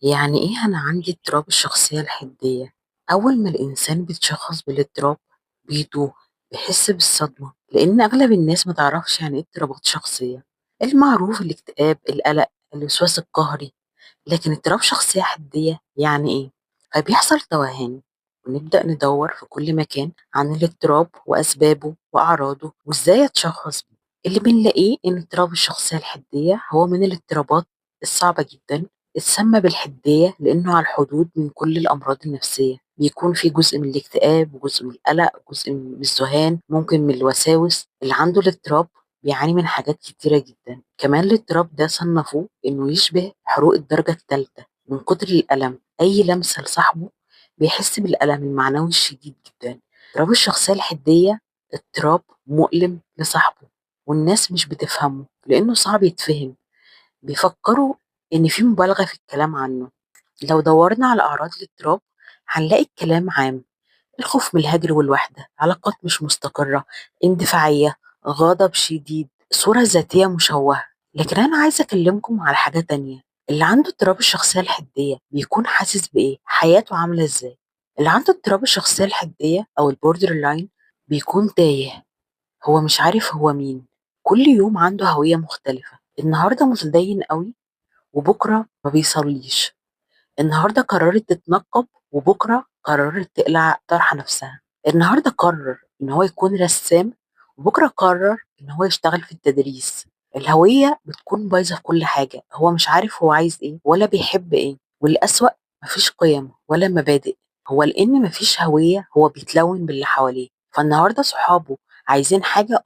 يعني إيه أنا عندي اضطراب الشخصية الحدية؟ أول ما الإنسان بيتشخص بالاضطراب بيتوه، بيحس بالصدمة لأن أغلب الناس متعرفش يعني إيه اضطرابات شخصية. المعروف الاكتئاب، القلق، الوسواس القهري، لكن اضطراب شخصية حدية يعني إيه؟ فبيحصل توهان، ونبدأ ندور في كل مكان عن الاضطراب وأسبابه وأعراضه وإزاي أتشخص بيه. اللي بنلاقيه إن اضطراب الشخصية الحدية هو من الاضطرابات الصعبة جدا. اتسمى بالحدية لأنه على الحدود من كل الأمراض النفسية، بيكون في جزء من الاكتئاب وجزء من القلق وجزء من الذهان، ممكن من الوساوس. اللي عنده الاضطراب بيعاني من حاجات كتيرة جدا. كمان الاضطراب ده صنفوه إنه يشبه حروق الدرجة الثالثة من كتر الألم. أي لمسة لصاحبه بيحس بالألم المعنوي الشديد جدا. اضطراب الشخصية الحدية اضطراب مؤلم لصاحبه، والناس مش بتفهمه لأنه صعب يتفهم. بيفكروا إن في مبالغة في الكلام عنه. لو دورنا على أعراض الاضطراب هنلاقي الكلام عام: الخوف من الهجر والوحدة، علاقات مش مستقرة، اندفاعية، غضب شديد، صورة ذاتية مشوهة. لكن أنا عايزة أكلمكم على حاجة تانية. اللي عنده اضطراب الشخصية الحدية بيكون حاسس بإيه؟ حياته عاملة إزاي؟ اللي عنده اضطراب الشخصية الحدية أو البوردر لاين بيكون تايه، هو مش عارف هو مين. كل يوم عنده هوية مختلفة. النهاردة متدين قوي وبكرة ما بيصليش. النهارده قررت تتنقب وبكره قررت تقلع طرحه نفسها. النهارده قرر ان هو يكون رسام وبكره قرر ان هو يشتغل في التدريس. الهويه بتكون بايظه في كل حاجه، هو مش عارف هو عايز ايه ولا بيحب ايه. والاسوأ، مفيش قيم ولا مبادئ. هو لان مفيش هويه هو بيتلون باللي حواليه. فالنهارده صحابه عايزين حاجه،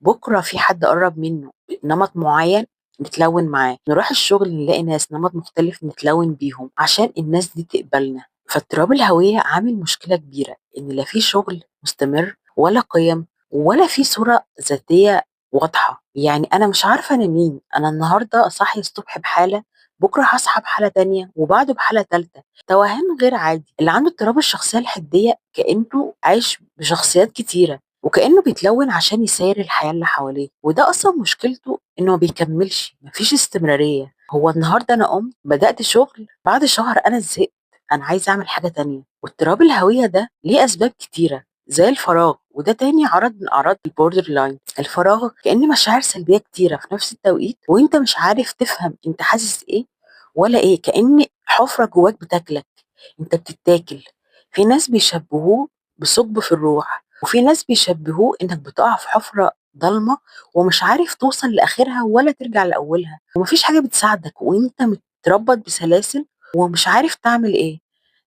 بكره في حد قرب منه نمط معين نتلون معاه. نروح الشغل نلاقي ناس نمط مختلف نتلون بيهم عشان الناس دي تقبلنا. فاضطراب الهوية عامل مشكلة كبيرة، إن لا في شغل مستمر ولا قيم ولا في صورة ذاتية واضحة. يعني أنا مش عارفة أنا مين. أنا النهاردة صاحية الصبح بحالة، بكرة هصحى بحالة تانية وبعده بحالة تالتة. توهان غير عادي. اللي عنده اضطراب الشخصية الحدية كأنه عايش بشخصيات كتيرة، وكأنه بيتلون عشان يسير الحياة اللي حواليه. وده أصلا مشكلته إنه ما بيكملش، مفيش استمرارية. هو النهاردة أنا بدأت شغل، بعد شهر أنا زهقت، أنا عايزة أعمل حاجة تانية. واضطراب الهوية ده ليه أسباب كتيرة زي الفراغ، وده تاني عرض من أعراض البوردر لاين. الفراغ كأن مشاعر سلبية كتيرة في نفس التوقيت وأنت مش عارف تفهم أنت حاسس إيه ولا إيه. كأن حفرة جواك بتاكلك، أنت بتتاكل. في ناس بيشبهوه بثقب في الروح، وفي ناس بيشبهوه انك بتقع في حفرة ضلمة ومش عارف توصل لاخرها ولا ترجع لاولها، ومفيش حاجة بتساعدك وانت متربط بسلاسل ومش عارف تعمل ايه.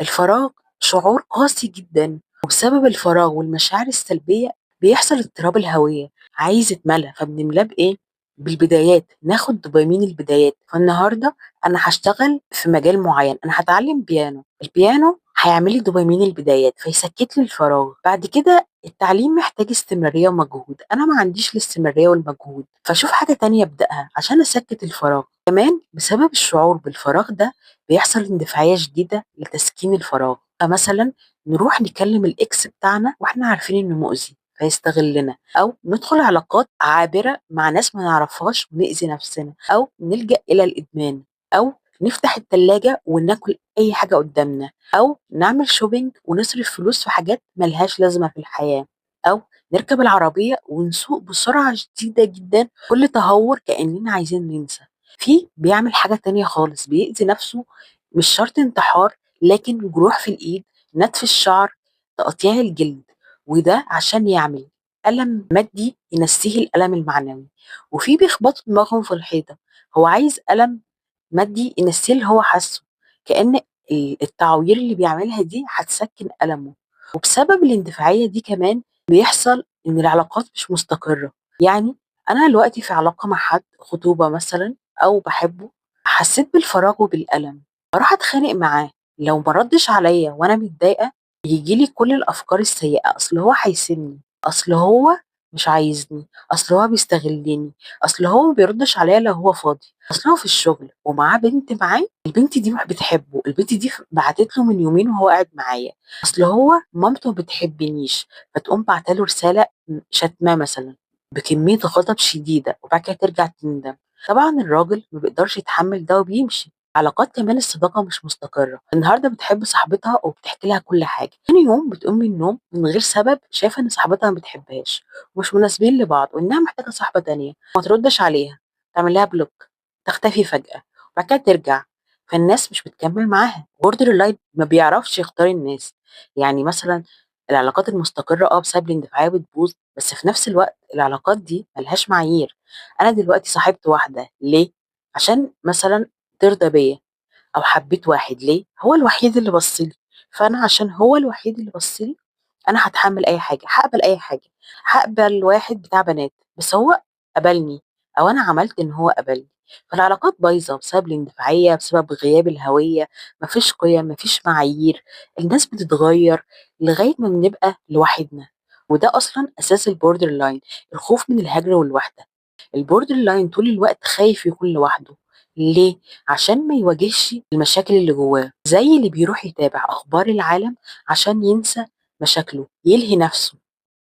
الفراغ شعور قاسي جدا، وبسبب الفراغ والمشاعر السلبية بيحصل اضطراب الهوية. عايز يتملى فبنملاه بإيه؟ بالبدايات. ناخد دوبامين البدايات. فالنهاردة أنا هشتغل في مجال معين، أنا هتعلم بيانو. البيانو هيعمل لي دوبامين البدايات فيسكت لي الفراغ. بعد كده التعليم محتاج استمرارية ومجهود، أنا ما عنديش الاستمرارية والمجهود، فشوف حاجة تانية أبدأها عشان أسكت الفراغ. كمان بسبب الشعور بالفراغ ده بيحصل اندفاعية شديدة لتسكين الفراغ. فمثلا نروح نكلم الإكس بتاعنا وإحنا عارفين إنه مؤذي فيستغلنا، أو ندخل علاقات عابرة مع ناس ما نعرفهاش ونأذي نفسنا، أو نلجأ إلى الإدمان، أو نفتح التلاجة وناكل أي حاجة قدامنا، أو نعمل شوبينج ونصرف فلوس في حاجات ملهاش لازمة في الحياة، أو نركب العربية ونسوق بسرعة شديدة جدا كل تهور كأننا عايزين ننسى. في بيعمل حاجة تانية خالص، بيأذي نفسه. مش شرط انتحار، لكن جروح في الإيد، نتف الشعر، تقطيع الجلد، وده عشان يعمل ألم مادي ينسيه الألم المعنوي. وفي بيخبطوا دماغهم في الحيطة، هو عايز ألم مادي ينسيه اللي هو حاسه، كأن التعوير اللي بيعملها دي هتسكن ألمه. وبسبب الاندفاعية دي كمان بيحصل إن العلاقات مش مستقرة. يعني أنا دلوقتي في علاقة مع حد، خطوبة مثلا، أو بحبه، حسيت بالفراغ وبالألم، أروح أتخانق معاه. لو ما ردش عليا وأنا متضايقة يجيلي كل الأفكار السيئة: أصل هو هيسيبني، أصل هو مش عايزني، أصل هو بيستغلني، أصل هو ما بيردش عليا لو هو فاضي، أصل هو في الشغل ومعاه بنت معاه، البنت دي مش بتحبه، البنت دي بعتت له من يومين وهو قاعد معايا، أصل هو مامته ما بتحبنيش فتقوم بعتله رسالة شتماه مثلا بكمية غضب شديدة وبعد كده ترجع تندم. طبعا الراجل ما بيقدرش يتحمل ده وبيمشي. علاقات كمان الصداقة مش مستقرة، النهاردة بتحب صاحبتها وبتحكي لها كل حاجة، تاني يوم بتقوم من النوم من غير سبب شايفة إن صاحبتها ما بتحبهاش ومش مناسبين لبعض وإنها محتاجة صاحبة تانية، ما تردش عليها، تعمل لها بلوك، تختفي فجأة وبعد كده ترجع، فالناس مش بتكمل معاها. بوردر لاين ما بيعرفش يختار الناس، يعني مثلا العلاقات المستقرة بسبب الاندفاعية بتبوظ، بس في نفس الوقت العلاقات دي ملهاش معايير. أنا دلوقتي صاحبت واحدة ليه؟ عشان مثلا ترضى بيا، أو حبيت واحد ليه؟ هو الوحيد اللي بص لي، فأنا عشان هو الوحيد اللي بص لي أنا هاتحمل أي حاجة، هاقبل أي حاجة، هاقبل واحد بتاع بنات بس هو قبلني، أو أنا عملت إن هو قبلني. فالعلاقات بايظة بسبب الاندفاعية، بسبب غياب الهوية، مفيش قيم، مفيش معايير، الناس بتتغير لغاية ما بنبقى لوحدنا. وده أصلا أساس البوردر لاين، الخوف من الهجر والوحدة. البوردر لاين طول الوقت خايف يكون لوحده. ليه؟ عشان ما يواجهش المشاكل اللي جواه، زي اللي بيروح يتابع أخبار العالم عشان ينسى مشاكله، يلهي نفسه.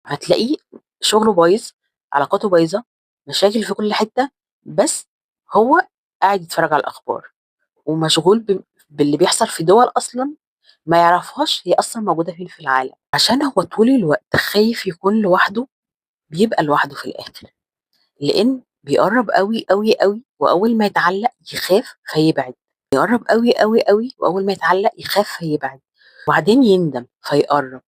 هتلاقيه شغله بايظ، علاقاته بايظة، مشاكل في كل حتة، بس هو قاعد يتفرج على الأخبار ومشغول باللي بيحصل في دول أصلا ما يعرفهاش هي أصلا موجودة فين في العالم. عشان هو طول الوقت خايف يكون لوحده، بيبقى لوحده في الآخر، لإن بيقرّب أوي، أوي، أوي، وأول ما يتعلّق يخاف فيبعد، يقرّب أوي، أوي، أوي، وأول ما يتعلّق يخاف فيبعد، وبعدين يندم فيقرّب،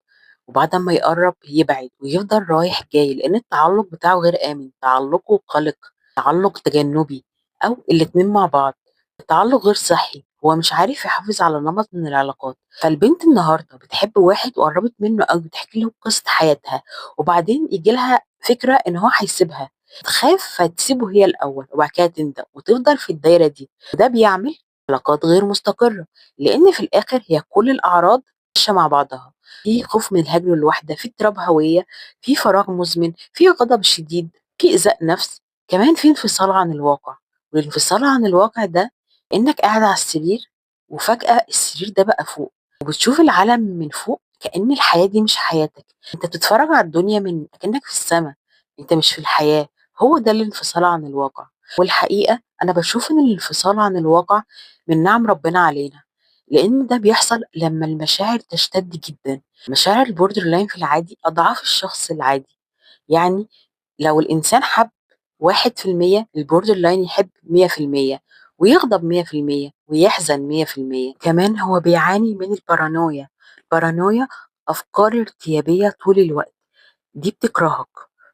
وبعد أمّا يقرّب يبعد ويفضل رايح جاي، لإن التعلُّق بتاعه غير آمن، تعلُّقه قلق، تعلُّق تجنُّبي أو الاتنين مع بعض، التعلُّق غير صحّي، هو مش عارف يحافظ على نمط من العلاقات. فالبنت النهارده بتحب واحد وقرّبت منّه أوي، بتحكي له قصة حياتها، وبعدين ييجي لها فكرة إن هو هيسيبها، تخاف فتسيبه هي الأول وبعد كده تندم وتفضل في الدايرة دي، وده بيعمل علاقات غير مستقرة، لإن في الآخر هي كل الأعراض ماشية مع بعضها، في خوف من الهجر والوحدة، في اضطراب هوية، في فراغ مزمن، في غضب شديد، في إيذاء نفس، كمان في انفصال عن الواقع. والانفصال عن الواقع ده إنك قاعد على السرير وفجأة السرير ده بقى فوق، وبتشوف العالم من فوق كأن الحياة دي مش حياتك، أنت بتتفرج على الدنيا من أكنك في السما، أنت مش في الحياة. هو ده الانفصال عن الواقع. والحقيقة أنا باشوف إن الانفصال عن الواقع من نعم ربنا علينا، لإن ده بيحصل لمّا المشاعر تشتد جدًا. مشاعر الborderline في العادي أضعاف الشخص العادي، يعني لو الإنسان حَب 1%، الborderline يحب 100% ويغضب 100% ويحزن 100%. كمان هو بيعاني من البارانويا، البارانويا أفكار ارتيابية طول الوقت. دي بتكرهك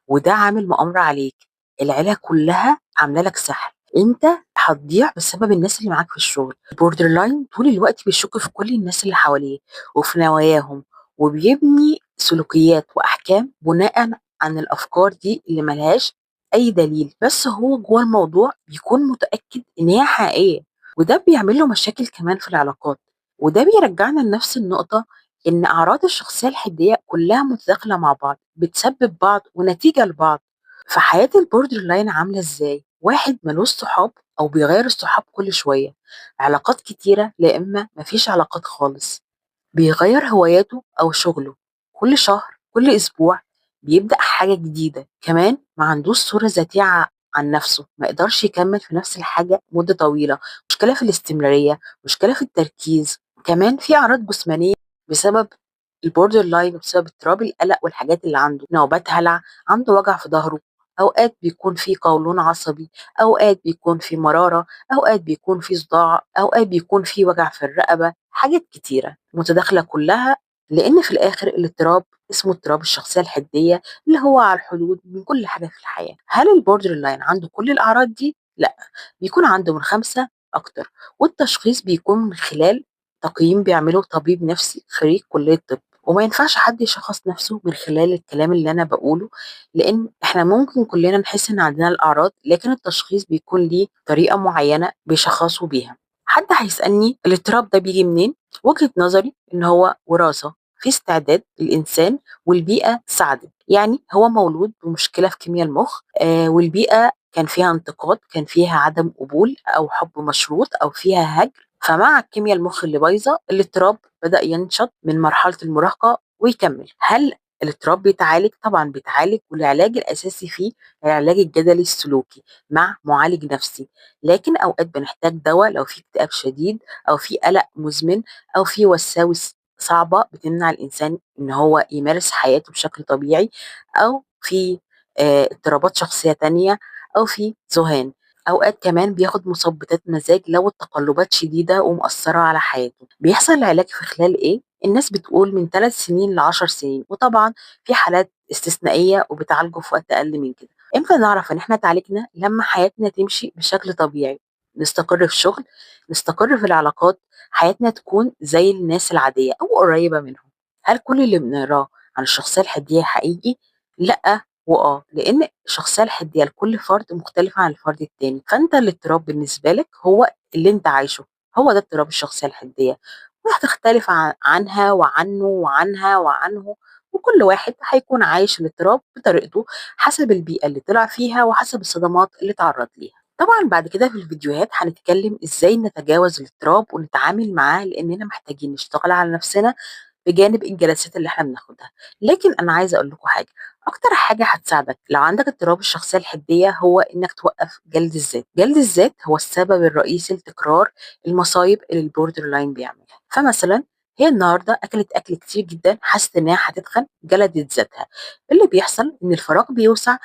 وده عامل مؤامرة عليك، العيلة كلها عاملة لك سحر، انت هتضيع بسبب الناس اللي معاك في الشغل. البوردر لاين طول الوقت بيشك في كل الناس اللي حواليه وفي نواياهم، وبيبني سلوكيات واحكام بناء عن الافكار دي اللي ملهاش اي دليل، بس هو جوه الموضوع بيكون متأكد ان هي حقيقية، وده بيعمل له مشاكل كمان في العلاقات. وده بيرجعنا لنفس النقطة، إن أعراض الشخصية الحدية كلها متداخلة مع بعض، بتسبب بعض ونتيجة لبعض. فحياة البوردر لاين عاملة إزاي؟ واحد ملوش صحاب أو بيغير الصحاب كل شوية، علاقات كتيرة لا إما مفيش علاقات خالص، بيغير هواياته أو شغله كل شهر كل أسبوع، بيبدأ حاجة جديدة، كمان ما عندوش صورة ذاتية عن نفسه، ما يقدرش يكمل في نفس الحاجة مدة طويلة، مشكلة في الاستمرارية، مشكلة في التركيز، كمان في أعراض جسمانية بسبب الborder line وبسبب اضطراب القلق والحاجات اللي عنده، نوبات هلع، عنده وجع في ضهره، أوقات بيكون في قولون عصبي، أوقات بيكون في مرارة، أوقات بيكون في صداع، أوقات بيكون في وجع في الرقبة، حاجات كتيرة متداخلة كلها، لأن في الآخر الاضطراب اسمه اضطراب الشخصية الحدية، اللي هو على الحدود من كل حاجة في الحياة. هل الborder line عنده كل الأعراض دي؟ لأ، بيكون عنده من 5 أكتر، والتشخيص بيكون من خلال تقييم بيعمله طبيب نفسي خريج كلية طب، وما ينفعش حد يشخص نفسه من خلال الكلام اللي أنا باقوله، لإن إحنا ممكن كلنا نحس إن عندنا الأعراض، لكن التشخيص بيكون ليه طريقة معينة بيشخصوا بيها. حد هيسألني الاضطراب ده بييجي منين؟ وجهة نظري إن هو وراثة، في استعداد الإنسان والبيئة ساعدت، يعني هو مولود بمشكلة في كيميا المخ، والبيئة كان فيها انتقاد، كان فيها عدم قبول أو حب مشروط أو فيها هجر، فمع الكيميا المخ اللي بايظة الاضطراب بدأ ينشط من مرحلة المراهقة ويكمل. هل الاضطراب بيتعالج؟ طبعًا بيتعالج، والعلاج الأساسي فيه العلاج الجدلي السلوكي مع معالج نفسي، لكن أوقات بنحتاج دوا لو في اكتئاب شديد أو في قلق مزمن أو في وساوس صعبة بتمنع الإنسان إن هو يمارس حياته بشكل طبيعي، أو في اضطرابات شخصية تانية، أو في ذُهان. أوقات كمان بياخد مثبطات مزاج لو التقلبات شديدة ومأثرة على حياته. بيحصل العلاج في خلال إيه؟ الناس بتقول من 3 سنين ل10 سنين، وطبعًا في حالات استثنائية وبتعالجه في وقت أقل من كده. إمتى نعرف إن إحنا اتعالجنا؟ لما حياتنا تمشي بشكل طبيعي، نستقر في شغل، نستقر في العلاقات، حياتنا تكون زي الناس العادية أو قريبة منهم. هل كل اللي بنقراه عن الشخصية الحدية حقيقي؟ لأ وآه، لإن الشخصية الحدية لكل فرد مختلفة عن الفرد التاني، فأنت الاضطراب بالنسبة لك هو اللي أنت عايشه، هو ده اضطراب الشخصية الحدية، وهتختلف عنها وعنه وعنها وعنه، وكل واحد هيكون عايش الاضطراب بطريقته حسب البيئة اللي طلع فيها وحسب الصدمات اللي اتعرض ليها. طبعا بعد كده في الفيديوهات هنتكلم ازاي نتجاوز الاضطراب ونتعامل معاه، لاننا محتاجين نشتغل على نفسنا بجانب الجلسات اللي إحنا بناخدها. لكن أنا عايزة أقول لكم حاجة، أكتر حاجة هتساعدك لو عندك اضطراب الشخصية الحدية هو إنك توقف جلد الذات. جلد الذات هو السبب الرئيسي لتكرار المصايب اللي البوردر لاين بيعملها. فمثلا هي النهارده أكلت أكل كتير جدا، حست إنها هتتخن، جلدت ذاتها. اللي بيحصل إن الفراغ بيوسع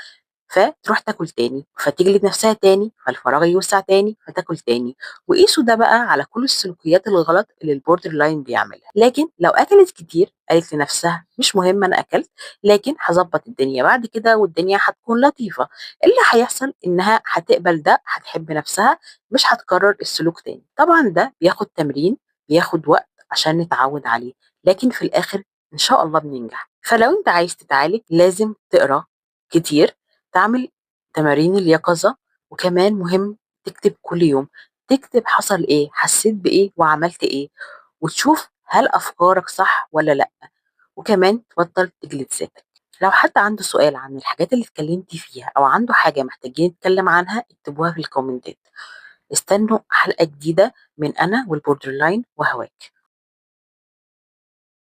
فتروح تاكل تاني، فتجلد نفسها تاني، فالفراغ يوسع تاني، فتاكل تاني. وقيسوا ده بقى على كل السلوكيات الغلط اللي البوردر لاين بيعملها. لكن لو اكلت كتير قالت لنفسها مش مهم انا اكلت، لكن هظبط الدنيا بعد كده والدنيا هتكون لطيفه. اللي هيحصل انها هتقبل ده، هتحب نفسها، مش هتكرر السلوك تاني. طبعا ده بياخد تمرين، بياخد وقت عشان نتعود عليه، لكن في الاخر ان شاء الله بننجح. فلو انت عايز تتعالج لازم تقرا كتير، تعمل تمارين اليقظة، وكمان مهم تكتب كل يوم، تكتب حصل إيه، حسيت بإيه، وعملت إيه، وتشوف هل أفكارك صح ولا لأ، وكمان تبطل تجلد ذاتك. لو حد عنده سؤال عن الحاجات اللي اتكلمتي فيها أو عنده حاجة محتاجين نتكلم عنها اكتبوها في الكومنتات. استنوا حلقة جديدة من أنا والبوردر لاين وهواك.